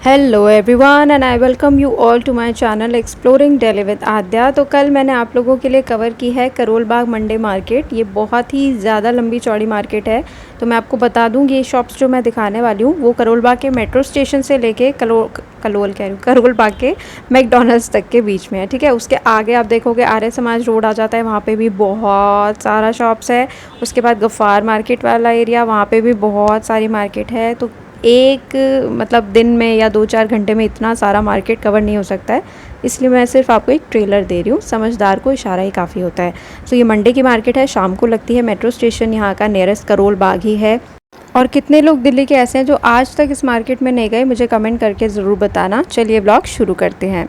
Hello everyone and I welcome you all to my channel exploring Delhi with Aadya. तो कल मैंने आप लोगों के लिए कवर की है करोल बाग मंडे मार्केट। ये बहुत ही ज़्यादा लंबी चौड़ी मार्केट है। तो मैं आपको बता दूं ये शॉप्स जो मैं दिखाने वाली हूँ वो करोल बाग के मेट्रो स्टेशन से लेके करोल बाग के मैकडॉनल्ड्स तक के बीच में है। ठीक है, उसके आगे आप देखोगे आर्य समाज रोड आ जाता है, वहाँ पे भी बहुत सारा शॉप्स है। उसके बाद गफ़ार मार्केट वाला एरिया, वहाँ पे भी बहुत सारी मार्केट है। तो एक मतलब दिन में या 2-4 घंटे में इतना सारा मार्केट कवर नहीं हो सकता है, इसलिए मैं सिर्फ आपको एक ट्रेलर दे रही हूँ। समझदार को इशारा ही काफ़ी होता है। सो ये मंडे की मार्केट है, शाम को लगती है। मेट्रो स्टेशन यहाँ का नियरेस्ट करोल बाग ही है। और कितने लोग दिल्ली के ऐसे हैं जो आज तक इस मार्केट में नहीं गए, मुझे कमेंट करके ज़रूर बताना। चलिए ब्लॉग शुरू करते हैं।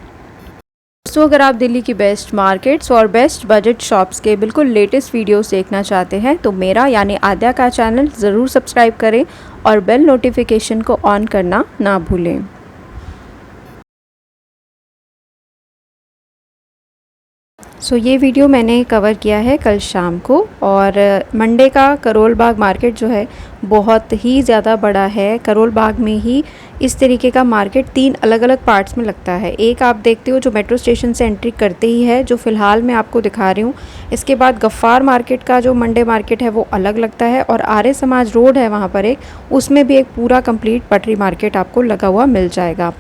दोस्तों, अगर आप दिल्ली की बेस्ट मार्केट्स और बेस्ट बजट शॉप्स के बिल्कुल लेटेस्ट वीडियोस देखना चाहते हैं तो मेरा यानी आद्या का चैनल ज़रूर सब्सक्राइब करें और बेल नोटिफिकेशन को ऑन करना ना भूलें। ये वीडियो मैंने कवर किया है कल शाम को। और मंडे का करोल बाग मार्केट जो है बहुत ही ज़्यादा बड़ा है। करोल बाग में ही इस तरीके का मार्केट 3 अलग अलग पार्ट्स में लगता है। एक आप देखते हो जो मेट्रो स्टेशन से एंट्री करते ही है, जो फ़िलहाल मैं आपको दिखा रही हूँ। इसके बाद गफ़्फ़ार मार्केट का जो मंडे मार्केट है वो अलग लगता है, और आर्य समाज रोड है वहाँ पर एक, उसमें भी एक पूरा कंप्लीट पटरी मार्केट आपको लगा हुआ मिल जाएगा।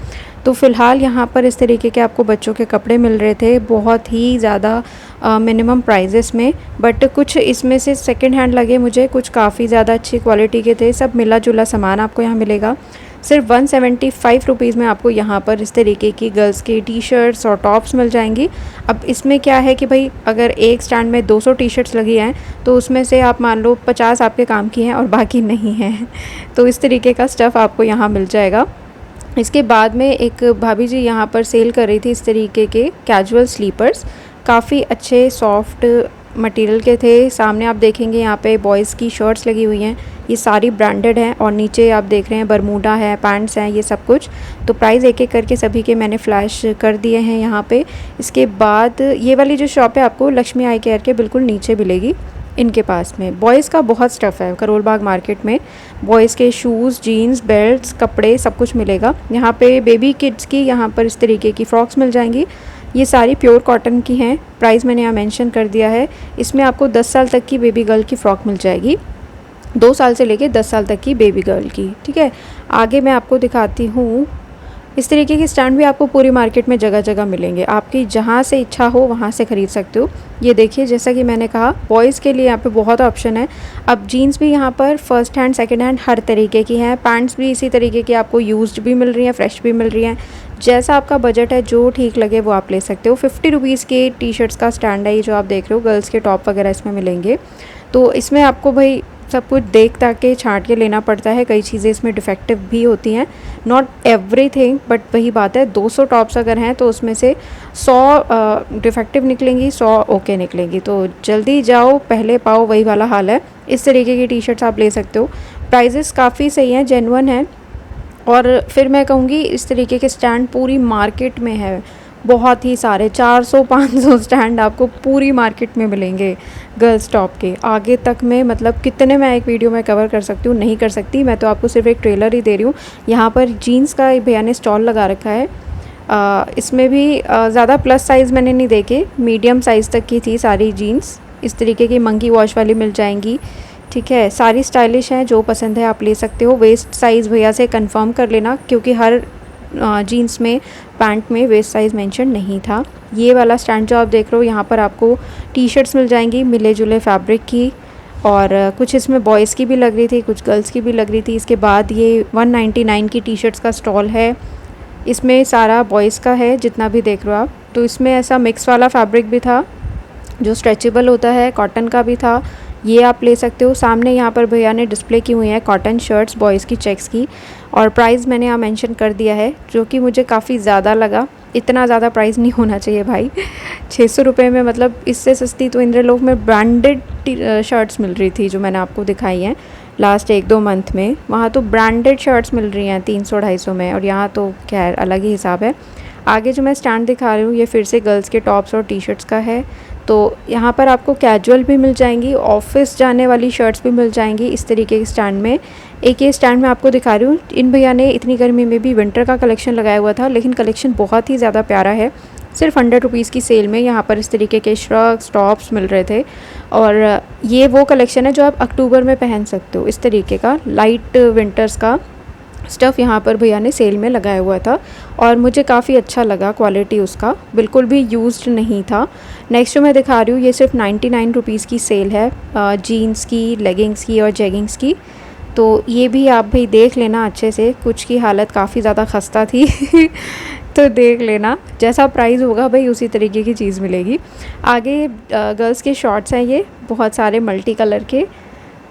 तो फ़िलहाल यहाँ पर इस तरीके के आपको बच्चों के कपड़े मिल रहे थे बहुत ही ज़्यादा मिनिमम प्राइजेस में। बट कुछ इसमें से सेकंड हैंड लगे मुझे, कुछ काफ़ी ज़्यादा अच्छी क्वालिटी के थे। सब मिला जुला सामान आपको यहाँ मिलेगा। सिर्फ 175 रुपीज़ में आपको यहाँ पर इस तरीके की गर्ल्स की टी शर्ट्स और टॉप्स मिल जाएंगी। अब इसमें क्या है कि भाई अगर एक स्टैंड में 200 टी शर्ट्स लगी हैं तो उसमें से आप मान लो 50 आपके काम की हैं और बाकी नहीं हैं। तो इस तरीके का स्टफ़ आपको यहाँ मिल जाएगा। इसके बाद में एक भाभी जी यहाँ पर सेल कर रही थी इस तरीके के कैजुअल स्लीपर्स, काफ़ी अच्छे सॉफ्ट मटेरियल के थे। सामने आप देखेंगे यहाँ पे बॉयज़ की शर्ट्स लगी हुई हैं, ये सारी ब्रांडेड हैं। और नीचे आप देख रहे हैं बरमूडा है, पैंट्स हैं, ये सब कुछ। तो प्राइस एक एक करके सभी के मैंने फ्लैश कर दिए हैं यहाँ पे। इसके बाद ये वाली जो शॉप है आपको लक्ष्मी आई केयर के बिल्कुल नीचे मिलेगी। इनके पास में बॉयज़ का बहुत स्टफ़ है। करोल बाग मार्केट में बॉयज़ के शूज़, जीन्स, बेल्ट्स, कपड़े सब कुछ मिलेगा। यहाँ पे बेबी किड्स की यहाँ पर इस तरीके की फ़्रॉक्स मिल जाएंगी। ये सारी प्योर कॉटन की हैं। प्राइस मैंने यहाँ मेंशन कर दिया है। इसमें आपको 10 साल तक की बेबी गर्ल की फ़्रॉक मिल जाएगी, 2 साल से लेके 10 साल तक की बेबी गर्ल की। ठीक है, आगे मैं आपको दिखाती हूँ। इस तरीके के स्टैंड भी आपको पूरी मार्केट में जगह जगह मिलेंगे। आपकी जहाँ से इच्छा हो वहाँ से ख़रीद सकते हो। ये देखिए, जैसा कि मैंने कहा बॉयज़ के लिए यहाँ पे बहुत ऑप्शन है। अब जीन्स भी यहाँ पर फर्स्ट हैंड, सेकंड हैंड हर तरीके की हैं। पैंट्स भी इसी तरीके की आपको यूज्ड भी मिल रही हैं, फ्रेश भी मिल रही हैं। जैसा आपका बजट है, जो ठीक लगे वो आप ले सकते हो। 50 रुपीज़ के टी शर्ट्स का स्टैंड है ये जो आप देख रहे हो। गर्ल्स के टॉप वगैरह इसमें मिलेंगे। तो इसमें आपको भाई सब कुछ देख ताक के छांट के लेना पड़ता है। कई चीज़ें इसमें डिफेक्टिव भी होती हैं, नॉट एवरीथिंग, बट वही बात है 200 टॉप्स अगर हैं तो उसमें से 100 डिफेक्टिव निकलेंगी, 100 ओके निकलेंगी। तो जल्दी जाओ पहले पाओ, वही वाला हाल है। इस तरीके की टी शर्ट्स आप ले सकते हो। प्राइजेस काफ़ी सही हैं, जेन्युइन है। और फिर मैं कहूँगी इस तरीके के स्टैंड पूरी मार्केट में है, बहुत ही सारे 400-500 स्टैंड आपको पूरी मार्केट में मिलेंगे गर्ल्स टॉप के आगे तक में। मतलब कितने मैं एक वीडियो में कवर कर सकती हूँ, नहीं कर सकती। मैं तो आपको सिर्फ एक ट्रेलर ही दे रही हूँ। यहाँ पर जीन्स का भैया ने स्टॉल लगा रखा है। इसमें भी ज़्यादा प्लस साइज़ मैंने नहीं देखे, मीडियम साइज़ तक की थी सारी जीन्स। इस तरीके की मंकी वॉश वाली मिल जाएंगी। ठीक है, सारी स्टाइलिश हैं, जो पसंद है आप ले सकते हो। वेस्ट साइज़ भैया से कंफर्म कर लेना, क्योंकि हर जीन्स में, पैंट में वेस्ट साइज़ मेंशन नहीं था। ये वाला स्टैंड जो आप देख रहे हो, यहाँ पर आपको टी शर्ट्स मिल जाएंगी मिले जुले फैब्रिक की। और कुछ इसमें बॉयज़ की भी लग रही थी, कुछ गर्ल्स की भी लग रही थी। इसके बाद ये 199 की टी शर्ट्स का स्टॉल है। इसमें सारा बॉयज़ का है जितना भी देख रहे हो आप। तो इसमें ऐसा मिक्स वाला फैब्रिक भी था जो स्ट्रेचेबल होता है, कॉटन का भी था, ये आप ले सकते हो। सामने यहाँ पर भैया ने डिस्प्ले की हुई है कॉटन शर्ट्स बॉयज़ की चेक्स की। और प्राइस मैंने यहाँ मेंशन कर दिया है, जो कि मुझे काफ़ी ज़्यादा लगा। इतना ज़्यादा प्राइस नहीं होना चाहिए भाई। 600 रुपये में, मतलब इससे सस्ती तो इंद्रलोक में ब्रांडेड शर्ट्स मिल रही थी जो मैंने आपको दिखाई हैं लास्ट 1-2 मंथ में। वहाँ तो ब्रांडेड शर्ट्स मिल रही हैं 300-250 में, और यहाँ तो खैर अलग ही हिसाब है। आगे जो मैं स्टैंड दिखा रही हूँ ये फिर से गर्ल्स के टॉप्स और टी शर्ट्स का है। तो यहाँ पर आपको कैजुअल भी मिल जाएंगी, ऑफिस जाने वाली शर्ट्स भी मिल जाएंगी इस तरीके के स्टैंड में। एक ये स्टैंड मैं आपको दिखा रही हूँ, इन भैया ने इतनी गर्मी में भी विंटर का कलेक्शन लगाया हुआ था, लेकिन कलेक्शन बहुत ही ज़्यादा प्यारा है। सिर्फ 100 रुपीज़ की सेल में यहाँ पर इस तरीके के श्रग्स टॉप्स मिल रहे थे। और ये वो कलेक्शन है जो आप अक्टूबर में पहन सकते हो, इस तरीके का लाइट विंटर्स का स्टफ़ यहाँ पर भैया ने सेल में लगाया हुआ था और मुझे काफ़ी अच्छा लगा, क्वालिटी उसका बिल्कुल भी यूज्ड नहीं था। नेक्स्ट जो मैं दिखा रही हूँ ये सिर्फ 99 रुपीज़ की सेल है, जीन्स की, लेगिंग्स की और जेगिंग्स की। तो ये भी आप भाई देख लेना अच्छे से, कुछ की हालत काफ़ी ज़्यादा खस्ता थी तो देख लेना, जैसा प्राइस होगा भाई उसी तरीके की चीज़ मिलेगी। आगे गर्ल्स के शॉर्ट्स हैं, ये बहुत सारे मल्टी कलर के,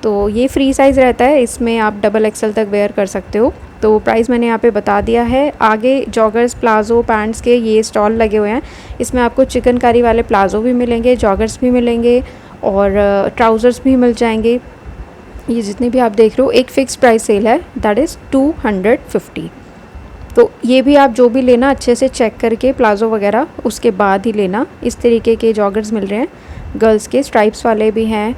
तो ये फ्री साइज़ रहता है, इसमें आप डबल एक्सल तक वेयर कर सकते हो। तो प्राइस मैंने यहाँ पे बता दिया है। आगे जॉगर्स, प्लाज़ो, पैंट्स के ये स्टॉल लगे हुए हैं, इसमें आपको चिकनकारी वाले प्लाज़ो भी मिलेंगे, जॉगर्स भी मिलेंगे और ट्राउज़र्स भी मिल जाएंगे। ये जितने भी आप देख रहे हो एक फ़िक्स प्राइस सेल है, दैट इज़ 250। तो ये भी आप जो भी लेना अच्छे से चेक करके प्लाज़ो वगैरह उसके बाद ही लेना। इस तरीके के जॉगर्स मिल रहे हैं, गर्ल्स के स्ट्राइप्स वाले भी हैं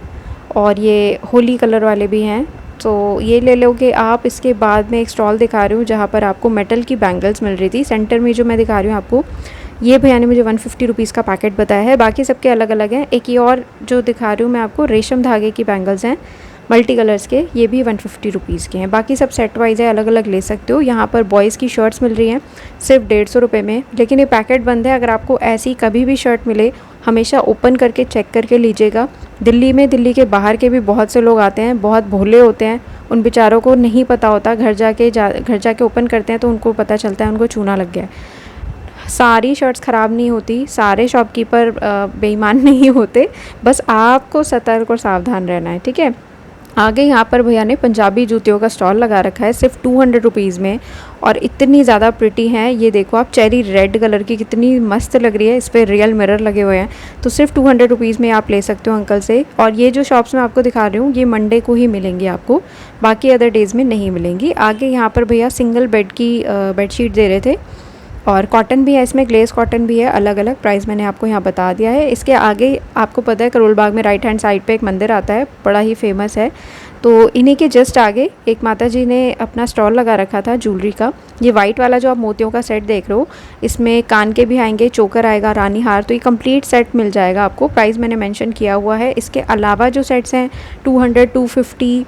और ये होली कलर वाले भी हैं, तो ये ले लोगे आप। इसके बाद में एक स्टॉल दिखा रही हूँ जहाँ पर आपको मेटल की बैंगल्स मिल रही थी। सेंटर में जो मैं दिखा रही हूँ आपको, ये भैया ने मुझे 150 रुपीज़ का पैकेट बताया है, बाकी सबके अलग अलग हैं। एक ये और जो दिखा रही हूँ मैं आपको, रेशम धागे की बैंगल्स हैं मल्टी कलर्स के, ये भी 150 रुपीज़ के हैं। बाकी सब सेट वाइज है, अलग अलग ले सकते हो। यहाँ पर बॉयज़ की शर्ट्स मिल रही हैं सिर्फ 150 रुपये में, लेकिन ये पैकेट बंद है। अगर आपको ऐसी कभी भी शर्ट मिले हमेशा ओपन करके चेक करके लीजिएगा। दिल्ली में, दिल्ली के बाहर के भी बहुत से लोग आते हैं, बहुत भोले होते हैं, उन बेचारों को नहीं पता होता, घर जाके ओपन करते हैं तो उनको पता चलता है उनको चूना लग गया है। सारी शर्ट्स ख़राब नहीं होती, सारे शॉपकीपर बेईमान नहीं होते, बस आपको सतर्क और सावधान रहना है, ठीक है। आगे यहाँ पर भैया ने पंजाबी जूतियों का स्टॉल लगा रखा है सिर्फ 200 रुपीज़ में, और इतनी ज़्यादा प्रिटी हैं। ये देखो आप, चेरी रेड कलर की कितनी मस्त लग रही है, इस पर रियल मिरर लगे हुए हैं। तो सिर्फ 200 रुपीज़ में आप ले सकते हो अंकल से। और ये जो शॉप्स मैं आपको दिखा रही हूँ ये मंडे को ही मिलेंगी आपको, बाकी अदर डेज़ में नहीं मिलेंगी। आगे यहाँ पर भैया सिंगल बेड की बेडशीट दे रहे थे, और कॉटन भी है इसमें, ग्लेस कॉटन भी है, अलग अलग प्राइस मैंने आपको यहाँ बता दिया है। इसके आगे आपको पता है करोल बाग में राइट हैंड साइड पे एक मंदिर आता है, बड़ा ही फेमस है। तो इन्हीं के जस्ट आगे एक माता जी ने अपना स्टॉल लगा रखा था ज्वेलरी का। ये वाइट वाला जो आप मोतियों का सेट देख रहे हो, इसमें कान के भी आएंगे, चोकर आएगा, रानी हार, तो ये कंप्लीट सेट मिल जाएगा आपको। प्राइस मैंने मेंशन किया हुआ है। इसके अलावा जो सेट्स हैं 200, 250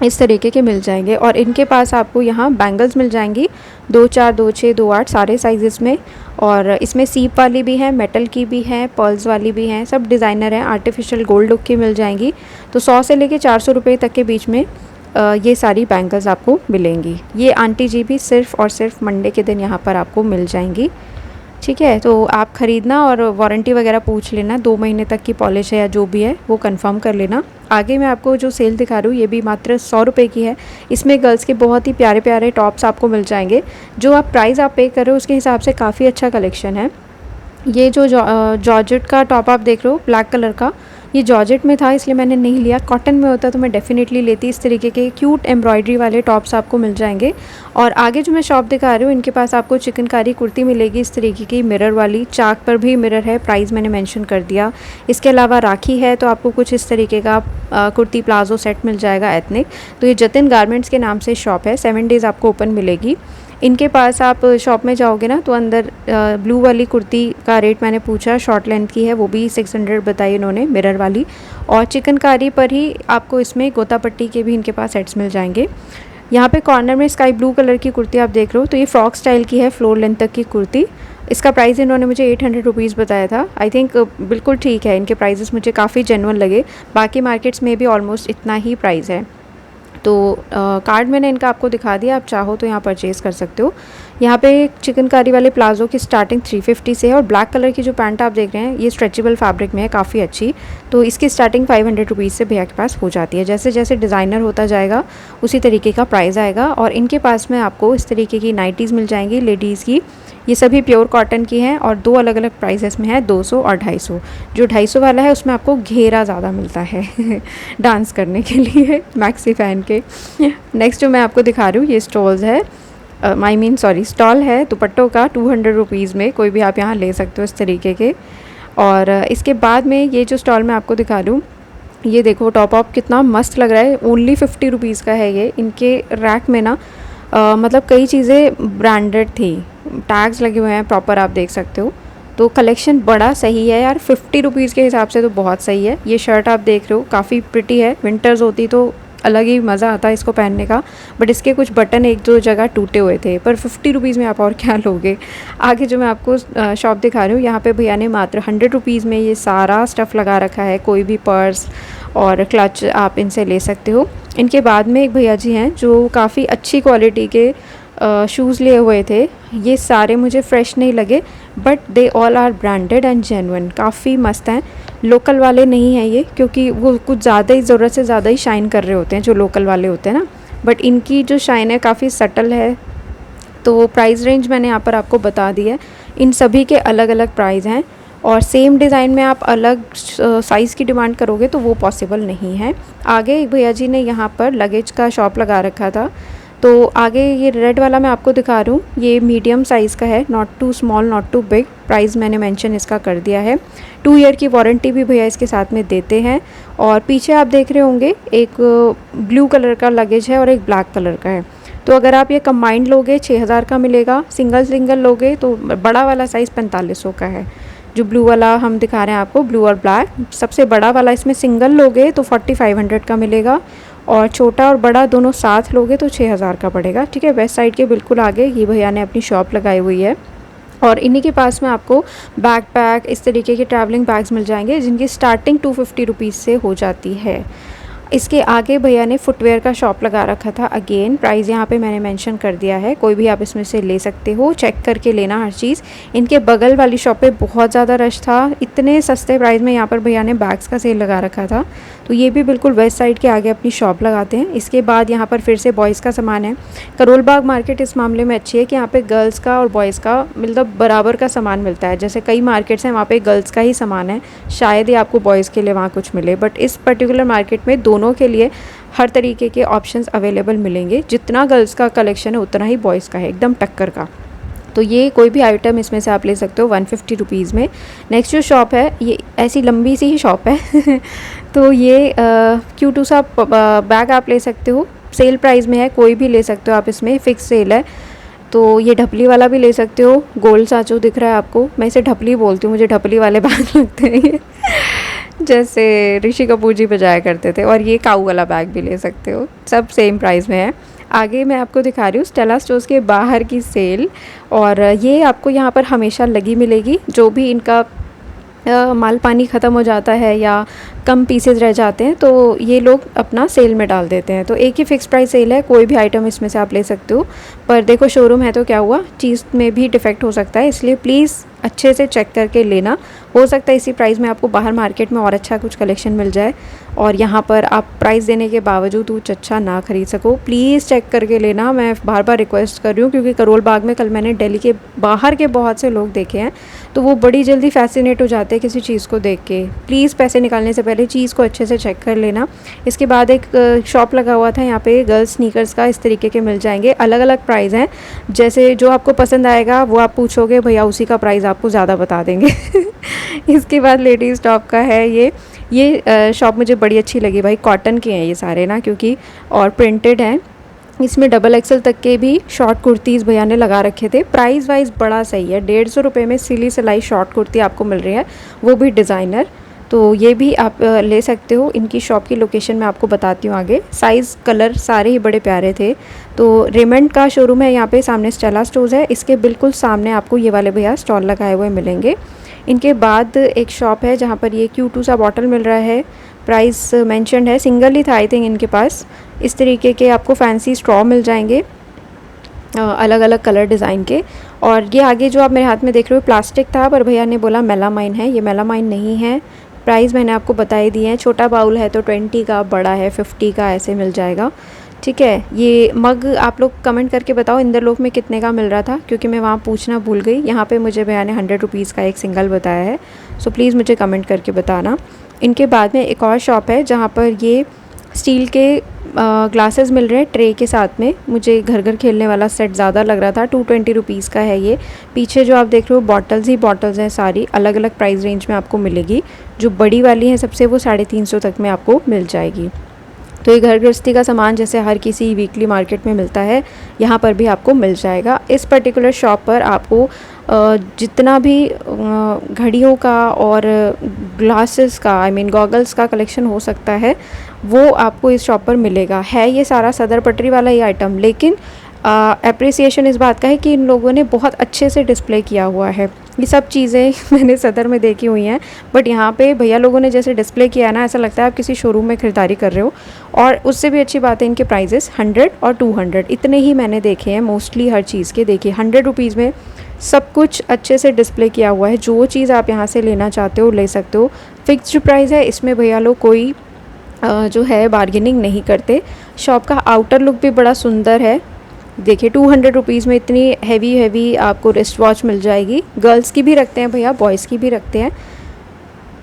इस तरीके के मिल जाएंगे। और इनके पास आपको यहाँ बैंगल्स मिल जाएंगी 2 4, 2 6, 2 8 सारे साइज़ में। और इसमें सीप वाली भी है, मेटल की भी है, पर्ल्स वाली भी हैं, सब डिज़ाइनर हैं, आर्टिफिशियल गोल्ड लुक की मिल जाएंगी। तो 100 से लेके 400 रुपये तक के बीच में ये सारी बैंगल्स आपको मिलेंगी। ये आंटी जी भी सिर्फ़ और सिर्फ मंडे के दिन यहाँ पर आपको मिल जाएंगी, ठीक है। तो आप ख़रीदना और वारंटी वगैरह पूछ लेना, 2 महीने तक की पॉलिश है या जो भी है वो कंफर्म कर लेना। आगे मैं आपको जो सेल दिखा रही हूँ ये भी मात्र 100 रुपये की है। इसमें गर्ल्स के बहुत ही प्यारे प्यारे टॉप्स आपको मिल जाएंगे। जो आप प्राइस आप पे कर रहे हो उसके हिसाब से काफ़ी अच्छा कलेक्शन है। ये जो जॉर्जेट का टॉप आप देख रहे हो ब्लैक कलर का, ये जॉर्जेट में था इसलिए मैंने नहीं लिया, कॉटन में होता तो मैं डेफिनेटली लेती। इस तरीके के क्यूट एम्ब्रॉयडरी वाले टॉप्स आपको मिल जाएंगे। और आगे जो मैं शॉप दिखा रही हूँ इनके पास आपको चिकनकारी कुर्ती मिलेगी इस तरीके की, मिरर वाली, चाक पर भी मिरर है, प्राइस मैंने मेंशन कर दिया। इसके अलावा राखी है तो आपको कुछ इस तरीके का कुर्ती प्लाजो सेट मिल जाएगा एथनिक। तो ये जतिन गारमेंट्स के नाम से शॉप है, 7 डेज़ आपको ओपन मिलेगी। इनके पास आप शॉप में जाओगे ना तो अंदर ब्लू वाली कुर्ती का रेट मैंने पूछा, शॉर्ट लेंथ की है, वो भी 600 बताई इन्होंने, मिरर वाली। और चिकनकारी पर ही आपको इसमें गोता पट्टी के भी इनके पास सेट्स मिल जाएंगे। यहाँ पे कॉर्नर में स्काई ब्लू कलर की कुर्ती आप देख रहे हो, तो ये फ्रॉक स्टाइल की है, फ्लोर लेंथ तक की कुर्ती। इसका प्राइस इन्होंने मुझे 800 रुपीज़ बताया था। आई थिंक बिल्कुल ठीक है, इनके प्राइजेस मुझे काफ़ी जेन्युइन लगे। बाकी मार्केट्स में भी ऑलमोस्ट इतना ही प्राइस है। तो कार्ड मैंने इनका आपको दिखा दिया, आप चाहो तो यहाँ परचेज़ कर सकते हो। यहाँ पे चिकनकारी वाले प्लाजो की स्टार्टिंग 350 से है, और ब्लैक कलर की जो पैंट आप देख रहे हैं ये स्ट्रेचेबल फैब्रिक में है, काफ़ी अच्छी। तो इसकी स्टार्टिंग 500 रुपीज़ से भैया के पास हो जाती है। जैसे जैसे डिज़ाइनर होता जाएगा उसी तरीके का प्राइस आएगा। और इनके पास में आपको इस तरीके की नाइटीज़ मिल जाएंगी लेडीज़ की, ये सभी प्योर कॉटन की हैं। और 2 अलग अलग प्राइसेस में है, 200 और 250। जो 250 वाला है उसमें आपको घेरा ज़्यादा मिलता है डांस करने के लिए मैक्सी फैन के। नेक्स्ट जो मैं आपको दिखा रही हूँ ये स्टॉल है दुपट्टों का 200 रुपीज़ में, कोई भी आप यहाँ ले सकते हो इस तरीके के। और इसके बाद में ये जो स्टॉल मैं आपको दिखा दूँ, ये देखो टॉप अप कितना मस्त लग रहा है। ओनली 50 रुपीज़ का है ये। इनके रैक में ना मतलब कई चीज़ें ब्रांडेड थी, टैग्स लगे हुए हैं प्रॉपर, आप देख सकते हो। तो कलेक्शन बड़ा सही है यार, 50 रुपीज़ के हिसाब से तो बहुत सही है। ये शर्ट आप देख रहे हो काफ़ी प्रिटी है, विंटर्स होती तो अलग ही मज़ा आता है इसको पहनने का, बट इसके कुछ बटन एक दो जगह टूटे हुए थे, पर 50 रुपीज़ में आप और क्या लोगे। आगे जो मैं आपको शॉप दिखा रही हूँ, यहाँ पे भैया ने मात्र 100 रुपीज़ में ये सारा स्टफ़ लगा रखा है। कोई भी पर्स और क्लच आप इनसे ले सकते हो। इनके बाद में एक भैया जी हैं जो काफ़ी अच्छी क्वालिटी के शूज़ लिए हुए थे। ये सारे मुझे फ़्रेश नहीं लगे, but they all are branded and genuine, काफ़ी मस्त हैं। लोकल वाले नहीं हैं ये, क्योंकि वो कुछ ज़्यादा ही ज़रूरत से ज़्यादा ही शाइन कर रहे होते हैं जो लोकल वाले होते हैं ना, बट इनकी जो शाइन है काफ़ी सटल है। तो प्राइस रेंज मैंने यहाँ पर आपको बता दी है। इन सभी के अलग अलग प्राइस हैं, और सेम डिज़ाइन में आप अलग साइज़ की डिमांड करोगे तो वो पॉसिबल नहीं है। आगे एक भैया जी ने यहाँ पर लगेज का शॉप लगा रखा था। तो आगे ये रेड वाला मैं आपको दिखा रही हूँ, ये मीडियम साइज़ का है, not too small not too big. Price मैंने मेंशन इसका कर दिया है। 2 ईयर की वारंटी भी भैया इसके साथ में देते हैं। और पीछे आप देख रहे होंगे एक ब्लू कलर का लगेज है और एक ब्लैक कलर का है। तो अगर आप ये कंबाइंड लोगे 6000 का मिलेगा। सिंगल लोगे तो बड़ा वाला साइज़ 4500 का है। जो ब्लू वाला हम दिखा रहे हैं आपको, ब्लू और ब्लैक, सबसे बड़ा वाला इसमें सिंगल लोगे तो 4500 का मिलेगा, और छोटा और बड़ा दोनों साथ लोगे तो 6000 का पड़ेगा। ठीक है, वेस्ट साइड के बिल्कुल आगे ये भैया ने अपनी शॉप लगाई हुई है। और इन्हीं के पास में आपको बैकपैक, इस तरीके के ट्रैवलिंग बैग्स मिल जाएंगे, जिनकी स्टार्टिंग 250 रुपीज़ से हो जाती है। इसके आगे भैया ने फुटवेयर का शॉप लगा रखा था। अगेन प्राइस यहाँ पे मैंने मेंशन कर दिया है, कोई भी आप इसमें से ले सकते हो, चेक करके लेना हर चीज़। इनके बगल वाली शॉप पे बहुत ज़्यादा रश था, इतने सस्ते प्राइस में यहाँ पर भैया ने बैग्स का सेल लगा रखा था। तो ये भी बिल्कुल वेस्ट साइड के आगे अपनी शॉप लगाते हैं। इसके बाद यहाँ पर फिर से बॉयज़ का सामान है। करोल बाग मार्केट इस मामले में अच्छी है कि यहाँ पे गर्ल्स का और बॉयज़ का मतलब बराबर का सामान मिलता है। जैसे कई मार्केट्स हैं वहाँ पे गर्ल्स का ही सामान है, शायद ही आपको बॉयज़ के लिए वहाँ कुछ मिले, बट इस पर्टिकुलर मार्केट में दोनों के लिए हर तरीके के ऑप्शंस अवेलेबल मिलेंगे। जितना गर्ल्स का कलेक्शन है उतना ही बॉयज़ का है, एकदम टक्कर का। तो ये कोई भी आइटम इसमें से आप ले सकते हो 150 रुपीज़ में। नेक्स्ट जो शॉप है ये ऐसी लंबी सी ही शॉप है तो ये क्यूट सा बैग आप ले सकते हो, सेल प्राइस में है, कोई भी ले सकते हो आप, इसमें फ़िक्स सेल है। तो ये ढपली वाला भी ले सकते हो। गोल्ड साचो दिख रहा है आपको, मैं इसे ढपली बोलती हूँ, मुझे ढपली वाले बैग लगते हैं ये जैसे ऋषि कपूर जी बजाया करते थे। और ये काऊ वाला बैग भी ले सकते हो, सब सेम प्राइस में है। आगे मैं आपको दिखा रही हूँ स्टेला स्टोर्स के बाहर की सेल, और ये आपको यहाँ पर हमेशा लगी मिलेगी। जो भी इनका माल पानी ख़त्म हो जाता है या कम पीसेज रह जाते हैं तो ये लोग अपना सेल में डाल देते हैं। तो एक ही फ़िक्स प्राइस सेल है, कोई भी आइटम इसमें से आप ले सकते हो। पर देखो शोरूम है तो क्या हुआ, चीज़ में भी डिफेक्ट हो सकता है, इसलिए प्लीज़ अच्छे से चेक करके लेना। हो सकता है इसी प्राइस में आपको बाहर मार्केट में और अच्छा कुछ कलेक्शन मिल जाए, और यहाँ पर आप प्राइस देने के बावजूद कुछ अच्छा ना ख़रीद सको। प्लीज़ चेक करके लेना, मैं बार बार रिक्वेस्ट कर रही हूँ, क्योंकि करोल बाग में कल मैंने दिल्ली के बाहर के बहुत से लोग देखे हैं, तो वो बड़ी जल्दी फैसिनेट हो जाते हैं किसी चीज़ को देख के। प्लीज़ पैसे निकालने से पहले चीज़ को अच्छे से चेक कर लेना। इसके बाद एक शॉप लगा हुआ था यहाँ पे गर्ल्स स्नीकर्स का, इस तरीके के मिल जाएंगे, अलग अलग प्राइस हैं। जैसे जो आपको पसंद आएगा वो आप पूछोगे, भैया उसी का प्राइस आपको ज़्यादा बता देंगे इसके बाद लेडीज़ टॉप का है ये शॉप मुझे बड़ी अच्छी लगी भाई, कॉटन के हैं ये सारे ना, क्योंकि और प्रिंटेड हैं। इसमें डबल एक्सल तक के भी शॉर्ट कुर्तीज़ भैया ने लगा रखे थे। प्राइस वाइज बड़ा सही है, 150 रुपये में सिली सिलाई शॉर्ट कुर्ती आपको मिल रही है, वो भी डिज़ाइनर। तो ये भी आप ले सकते हो। इनकी शॉप की लोकेशन मैं आपको बताती हूँ आगे। साइज़ कलर सारे ही बड़े प्यारे थे। तो रेमंड का शोरूम है यहाँ पे, सामने स्टेला स्टोर्स है, इसके बिल्कुल सामने आपको ये वाले भैया स्टॉल लगाए हुए मिलेंगे। इनके बाद एक शॉप है जहाँ पर ये Q2 सा बॉटल मिल रहा है, प्राइस मेंशन्ड है, सिंगल ही था आई थिंक इनके पास। इस तरीके के आपको फैंसी स्ट्रॉ मिल जाएंगे अलग अलग कलर डिज़ाइन के। और ये आगे जो आप मेरे हाथ में देख रहे हो प्लास्टिक था, पर भैया ने बोला मेलामाइन है, ये मेलामाइन नहीं है। प्राइस मैंने आपको बता ही दिए हैं, छोटा बाउल है तो 20 का, बड़ा है 50 का, ऐसे मिल जाएगा। ठीक है, ये मग आप लोग कमेंट करके बताओ इंद्रलोक में कितने का मिल रहा था, क्योंकि मैं वहाँ पूछना भूल गई। यहाँ पे मुझे भैया ने 100 रुपीज़ का एक सिंगल बताया है, सो प्लीज़ मुझे कमेंट करके बताना। इनके बाद में एक और शॉप है जहाँ पर ये स्टील के ग्लासेस मिल रहे हैं ट्रे के साथ में। मुझे घर घर खेलने वाला सेट ज़्यादा लग रहा था। 220 रुपीज़ का है ये। पीछे जो आप देख रहे हो बॉटल्स ही बॉटल्स हैं, सारी अलग अलग प्राइस रेंज में आपको मिलेगी। जो बड़ी वाली है सबसे, वो 350 तक में आपको मिल जाएगी। तो ये घर गृहस्थी का सामान जैसे हर किसी वीकली मार्केट में मिलता है, यहाँ पर भी आपको मिल जाएगा। इस पर्टिकुलर शॉप पर आपको जितना भी घड़ियों का और ग्लासेस का, आई मीन गॉगल्स का कलेक्शन हो सकता है, वो आपको इस शॉप पर मिलेगा। है ये सारा सदर पटरी वाला ही आइटम, लेकिन अप्रिसिएशन इस बात का है कि इन लोगों ने बहुत अच्छे से डिस्प्ले किया हुआ है। ये सब चीज़ें मैंने सदर में देखी हुई हैं, बट यहाँ पे भैया लोगों ने जैसे डिस्प्ले किया है ना, ऐसा लगता है आप किसी शोरूम में खरीदारी कर रहे हो। और उससे भी अच्छी बात है, इनके प्राइजेस 100 और 200 इतने ही मैंने देखे हैं मोस्टली हर चीज़ के। देखिए 100 रुपीज़ में सब कुछ अच्छे से डिस्प्ले किया हुआ है। जो चीज़ आप यहाँ से लेना चाहते हो ले सकते हो। फिक्स्ड प्राइस है, इसमें भैया लोग कोई जो है बार्गेनिंग नहीं करते। शॉप का आउटर लुक भी बड़ा सुंदर है। देखिए 200 रुपीज़ में इतनी हैवी आपको रिस्ट वॉच मिल जाएगी। गर्ल्स की भी रखते हैं भैया, बॉयज़ की भी रखते हैं,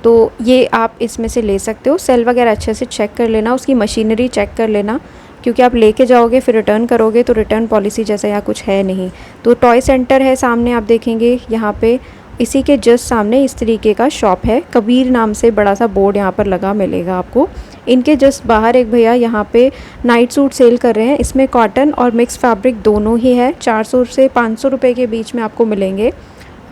तो ये आप इसमें से ले सकते हो। सेल वगैरह अच्छे से चेक कर लेना, उसकी मशीनरी चेक कर लेना, क्योंकि आप लेके जाओगे फिर रिटर्न करोगे तो रिटर्न पॉलिसी जैसा यहाँ कुछ है नहीं। तो टॉय सेंटर है सामने, आप देखेंगे यहाँ पे इसी के जस्ट सामने इस तरीके का शॉप है। कबीर नाम से बड़ा सा बोर्ड यहाँ पर लगा मिलेगा आपको। इनके जस्ट बाहर एक भैया यहाँ पे नाइट सूट सेल कर रहे हैं। इसमें कॉटन और मिक्स फैब्रिक दोनों ही है। 400 से 500 रुपये के बीच में आपको मिलेंगे।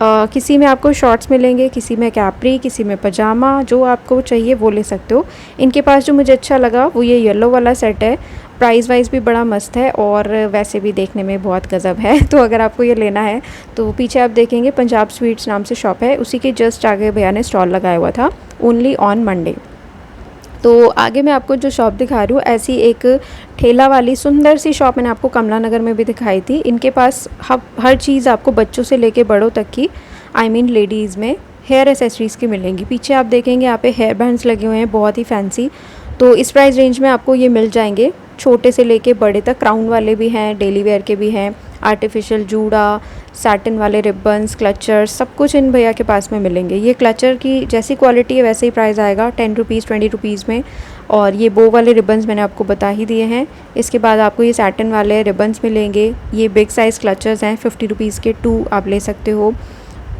किसी में आपको शॉर्ट्स मिलेंगे, किसी में कैप्री, किसी में पजामा, जो आपको चाहिए वो ले सकते हो। इनके पास जो मुझे अच्छा लगा वो ये येलो वाला सेट है। प्राइस वाइज भी बड़ा मस्त है और वैसे भी देखने में बहुत गज़ब है। तो अगर आपको ये लेना है तो पीछे आप देखेंगे पंजाब स्वीट्स नाम से शॉप है, उसी के जस्ट आगे भैया ने स्टॉल लगाया हुआ था, ओनली ऑन मंडे। तो आगे मैं आपको जो शॉप दिखा रही हूँ, ऐसी एक ठेला वाली सुंदर सी शॉप मैंने आपको कमला नगर में भी दिखाई थी। इनके पास हर चीज़ आपको बच्चों से लेके बड़ों तक की, आई मीन लेडीज़ में हेयर एसेसरीज़ की मिलेंगी। पीछे आप देखेंगे यहाँ पे हेयर बैंड्स लगे हुए हैं बहुत ही फैंसी। तो इस प्राइस रेंज में आपको ये मिल जाएंगे, छोटे से लेके बड़े तक। क्राउन वाले भी हैं, डेली वेयर के भी हैं, आर्टिफिशियल जूड़ा, सैटिन वाले रिबन्स, क्लचर, सब कुछ इन भैया के पास में मिलेंगे। ये क्लचर की जैसी क्वालिटी है वैसे ही प्राइस आएगा, 10 रुपीज़ 20 रुपीज़ में। और ये बो वाले रिबन्स मैंने आपको बता ही दिए हैं। इसके बाद आपको ये सैटिन वाले रिबन्स मिलेंगे। ये बिग साइज़ क्लचर्स हैं, 50 रुपीज़ के 2 आप ले सकते हो।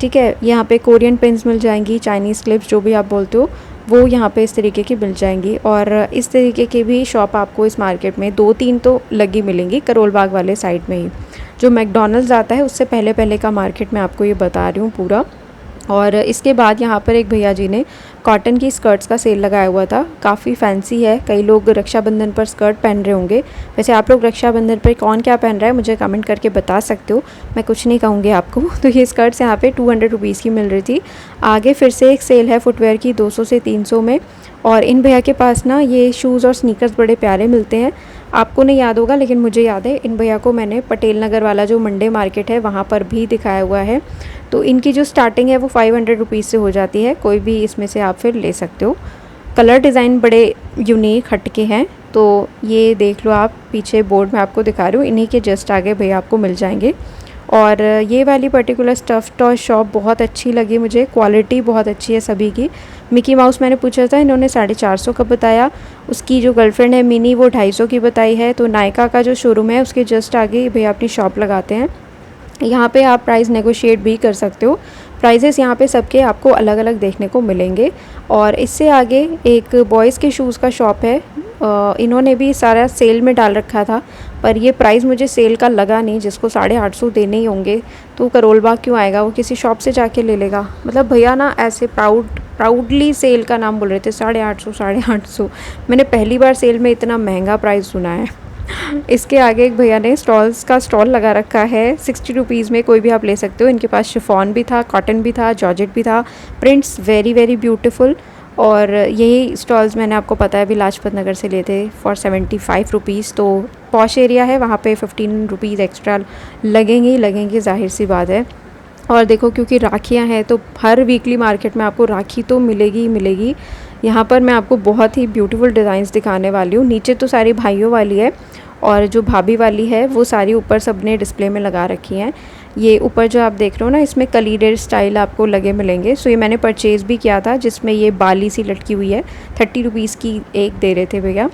ठीक है, यहाँ पे कोरियन पेन्स मिल जाएंगी, चाइनीज़ क्लिप्स जो भी आप बोलते हो वो यहाँ पे इस तरीके की मिल जाएंगी। और इस तरीके की भी शॉप आपको इस मार्केट में 2-3 तो लगी मिलेंगी, करोल बाग वाले साइड में ही। जो मैकडॉनल्ड्स आता है उससे पहले पहले का मार्केट मैं आपको ये बता रही हूँ पूरा। और इसके बाद यहाँ पर एक भैया जी ने कॉटन की स्कर्ट्स का सेल लगाया हुआ था, काफ़ी फैंसी है। कई लोग रक्षाबंधन पर स्कर्ट पहन रहे होंगे। वैसे आप लोग रक्षाबंधन पर कौन क्या पहन रहा है मुझे कमेंट करके बता सकते हो, मैं कुछ नहीं कहूँगी आपको। तो ये स्कर्ट्स यहाँ पे 200 रुपीज़ की मिल रही थी। आगे फिर से एक सेल है फुटवेयर की 200 से 300 में। और इन भैया के पास ना ये शूज़ और स्नीकर्स बड़े प्यारे मिलते हैं। आपको नहीं याद होगा लेकिन मुझे याद है, इन भैया को मैंने पटेल नगर वाला जो मंडे मार्केट है वहाँ पर भी दिखाया हुआ है। तो इनकी जो स्टार्टिंग है वो 500 रुपीज़ से हो जाती है। कोई भी इसमें से आप फिर ले सकते हो। कलर डिज़ाइन बड़े यूनिक हटके हैं। तो ये देख लो आप, पीछे बोर्ड में आपको दिखा रही हूँ, इन्हीं के जस्ट आगे भैया आपको मिल जाएंगे। और ये वाली पर्टिकुलर स्टफ़ टॉय शॉप बहुत अच्छी लगी मुझे, क्वालिटी बहुत अच्छी है सभी की। मिकी माउस मैंने पूछा था, इन्होंने 450 का बताया। उसकी जो गर्लफ्रेंड है मिनी वो 250 की बताई है। तो नायका का जो शोरूम है उसके जस्ट आगे भैया अपनी शॉप लगाते हैं। यहाँ पे आप प्राइस नेगोशिएट भी कर सकते हो। प्राइजेस यहाँ पे सबके आपको अलग अलग देखने को मिलेंगे। और इससे आगे एक बॉयज़ के शूज़ का शॉप है। इन्होंने भी सारा सेल में डाल रखा था, पर ये प्राइस मुझे सेल का लगा नहीं। जिसको 850 देने ही होंगे तो करोल बाग क्यों आएगा, वो किसी शॉप से जाके ले लेगा। मतलब भैया ना ऐसे प्राउडली सेल का नाम बोल रहे थे, 850। मैंने पहली बार सेल में इतना महंगा प्राइस सुना है। इसके आगे एक भैया ने स्टॉल्स का स्टॉल लगा रखा है 60 रुपीज़ में, कोई भी आप ले सकते हो। इनके पास शिफॉन भी था, कॉटन भी था, जॉर्जेट भी था, प्रिंट्स वेरी वेरी ब्यूटीफुल। और यही स्टॉल्स मैंने आपको पता है अभी लाजपत नगर से लिए थे फॉर 75 रुपीज़। तो पॉश एरिया है, वहाँ पे 15 रुपीज़ एक्स्ट्रा लगेंगे, जाहिर सी बात है। और देखो क्योंकि राखियाँ हैं तो हर वीकली मार्केट में आपको राखी तो मिलेगी ही मिलेगी। यहाँ पर मैं आपको बहुत ही ब्यूटीफुल डिज़ाइंस दिखाने वाली हूँ। नीचे तो सारी भाइयों वाली है और जो भाभी वाली है वो सारी ऊपर सबने डिस्प्ले में लगा रखी हैं। ये ऊपर जो आप देख रहे हो ना, इसमें कलीडेड स्टाइल आपको लगे मिलेंगे। सो ये मैंने परचेज़ भी किया था, जिसमें ये बाली सी लटकी हुई है। 30 रुपीज़ की एक दे रहे थे भैया।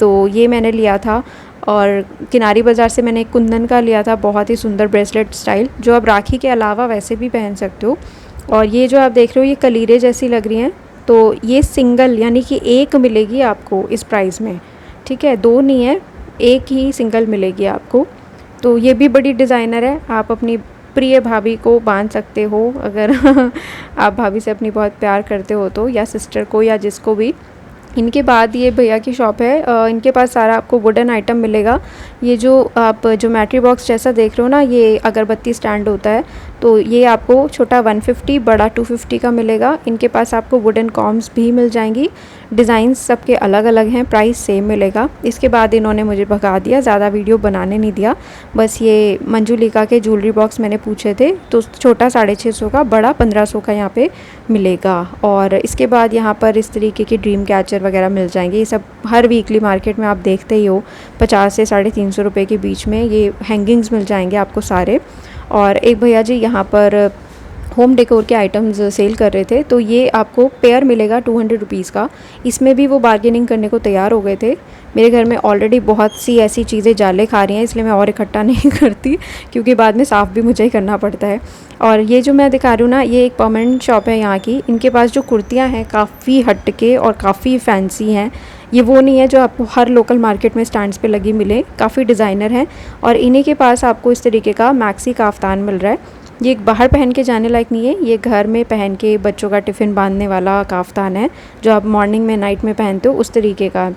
तो ये मैंने लिया था। और किनारी बाज़ार से मैंने एक कुंदन का लिया था, बहुत ही सुंदर ब्रेसलेट स्टाइल, जो आप राखी के अलावा वैसे भी पहन सकते हो। और ये जो आप देख रहे हो ये कलीरें जैसी लग रही हैं, तो ये सिंगल यानी कि एक मिलेगी आपको इस प्राइस में, ठीक है, दो नहीं है, एक ही सिंगल मिलेगी आपको। तो ये भी बड़ी डिज़ाइनर है, आप अपनी प्रिय भाभी को बांध सकते हो अगर आप भाभी से अपनी बहुत प्यार करते हो तो, या सिस्टर को, या जिसको भी। इनके बाद ये भैया की शॉप है, इनके पास सारा आपको वुडन आइटम मिलेगा। ये जो आप ज्योमेट्री बॉक्स जैसा देख रहे हो ना, ये अगरबत्ती स्टैंड होता है, तो ये आपको छोटा 150, बड़ा 250 का मिलेगा। इनके पास आपको वुडन कॉम्स भी मिल जाएंगी, डिज़ाइंस सबके अलग अलग हैं, प्राइस सेम मिलेगा। इसके बाद इन्होंने मुझे भगा दिया, ज़्यादा वीडियो बनाने नहीं दिया। बस ये मंजुलिका के ज्वेलरी बॉक्स मैंने पूछे थे, तो छोटा 650 का, बड़ा 1500 का यहाँ पे मिलेगा। और इसके बाद यहाँ पर इस तरीके की ड्रीम कैचर वगैरह मिल जाएंगे। ये सब हर वीकली मार्केट में आप देखते ही हो, 50 से 350 रुपये के बीच में ये हैंगिंग्स मिल जाएंगे आपको सारे। और एक भैया जी यहाँ पर होम डेकोर के आइटम्स सेल कर रहे थे, तो ये आपको पेयर मिलेगा 200 रुपीज़ का। इसमें भी वो बार्गेनिंग करने को तैयार हो गए थे। मेरे घर में ऑलरेडी बहुत सी ऐसी चीज़ें जाले खा रही हैं, इसलिए मैं और इकट्ठा नहीं करती, क्योंकि बाद में साफ़ भी मुझे ही करना पड़ता है। और ये जो मैं दिखा रही हूँ ना, ये एक परमानेंट शॉप है यहाँ की। इनके पास जो कुर्तियाँ हैं काफ़ी हटके और काफ़ी फैंसी हैं। ये वो नहीं है जो आपको हर लोकल मार्केट में स्टैंड्स पे लगी मिले, काफ़ी डिज़ाइनर हैं। और इन्हीं के पास आपको इस तरीके का मैक्सी काफ्तान मिल रहा है। ये बाहर पहन के जाने लायक नहीं है, ये घर में पहन के बच्चों का टिफ़िन बांधने वाला काफ्तान है, जो आप मॉर्निंग में नाइट में पहनते हो उस तरीके का।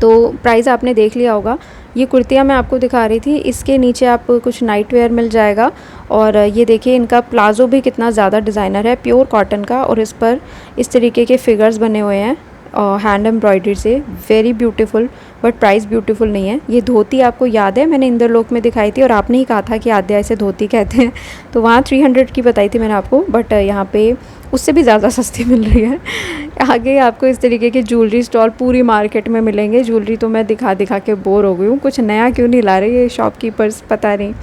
तो प्राइस आपने देख लिया होगा। ये कुर्तियाँ मैं आपको दिखा रही थी, इसके नीचे आपको कुछ नाइट वेयर मिल जाएगा। और ये देखिए इनका प्लाज़ो भी कितना ज़्यादा डिज़ाइनर है, प्योर कॉटन का, और इस पर इस तरीके के फिगर्स बने हुए हैं हैंड एम्ब्रॉयडरी से, very beautiful. But price beautiful नहीं है। ये धोती आपको याद है, मैंने इंद्रलोक में दिखाई थी और आपने ही कहा था कि आद्या इसे धोती कहते हैं, तो वहाँ 300 की बताई थी मैंने आपको, बट यहाँ पे उससे भी ज़्यादा सस्ती मिल रही है। आगे आपको इस तरीके के ज्वेलरी स्टॉल पूरी मार्केट में मिलेंगे। ज्वेलरी तो मैं दिखा दिखा के बोर हो गई हूँ, कुछ नया क्यों नहीं ला रहे ये शॉपकीपर्स, पता नहीं।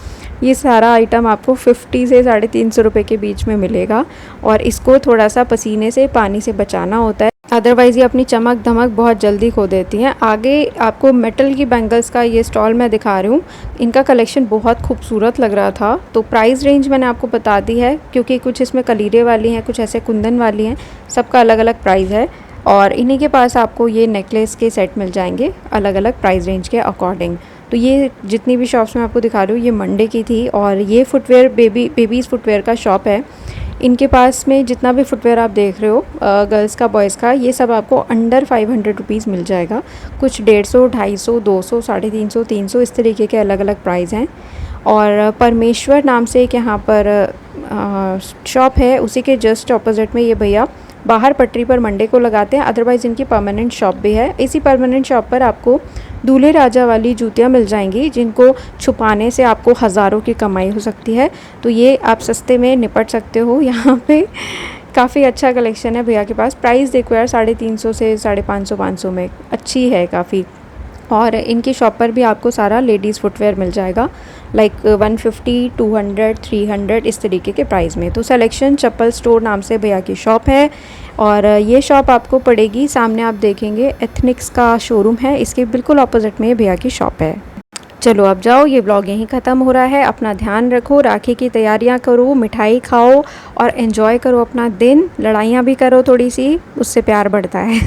ये सारा आइटम आपको 50 से 350 रुपये के बीच में मिलेगा, और इसको थोड़ा सा पसीने से, पानी से बचाना होता है, अदरवाइज़ ये अपनी चमक धमक बहुत जल्दी खो देती हैं। आगे आपको मेटल की बैंगल्स का ये स्टॉल मैं दिखा रही हूँ, इनका कलेक्शन बहुत खूबसूरत लग रहा था। तो प्राइस रेंज मैंने आपको बता दी है, क्योंकि कुछ इसमें कलीरे वाली हैं, कुछ ऐसे कुंदन वाली हैं, सबका अलग अलग प्राइस है। और इन्हीं के पास आपको ये नेकलेस के सेट मिल जाएंगे अलग अलग प्राइस रेंज के अकॉर्डिंग। तो ये जितनी भी शॉप्स मैं आपको दिखा रही हूँ ये मंडे की थी। और ये फुटवेयर बेबीज़ फुटवेयर का शॉप है। इनके पास में जितना भी फुटवेयर आप देख रहे हो, गर्ल्स का, बॉयज़ का, ये सब आपको अंडर 500 रुपीज़ मिल जाएगा। कुछ 150, 250, 200, 350, 300 इस तरीके के अलग अलग प्राइस हैं। और परमेश्वर नाम से एक यहाँ पर शॉप है, उसी के जस्ट ऑपोजिट में ये भैया बाहर पटरी पर मंडे को लगाते हैं, अदरवाइज़ इनकी परमानेंट शॉप भी है। इसी परमानेंट शॉप पर आपको दूल्हे राजा वाली जूतियाँ मिल जाएंगी, जिनको छुपाने से आपको हज़ारों की कमाई हो सकती है। तो ये आप सस्ते में निपट सकते हो। यहाँ पे काफ़ी अच्छा कलेक्शन है भैया के पास। प्राइस देखो यार, 350 से 550, 500 में अच्छी है काफ़ी। और इनकी शॉप पर भी आपको सारा लेडीज़ फुटवेयर मिल जाएगा, लाइक 150, 200, 300 इस तरीके के प्राइस में। तो सिलेक्शन चप्पल स्टोर नाम से भैया की शॉप है। और ये शॉप आपको पड़ेगी, सामने आप देखेंगे एथनिक्स का शोरूम है, इसके बिल्कुल ऑपोजिट में भैया की शॉप है। चलो अब जाओ, ये ब्लॉग यहीं ख़त्म हो रहा है। अपना ध्यान रखो, राखी की तैयारियां करो, मिठाई खाओ और एंजॉय करो अपना दिन। लड़ाइयाँ भी करो थोड़ी सी, उससे प्यार बढ़ता है।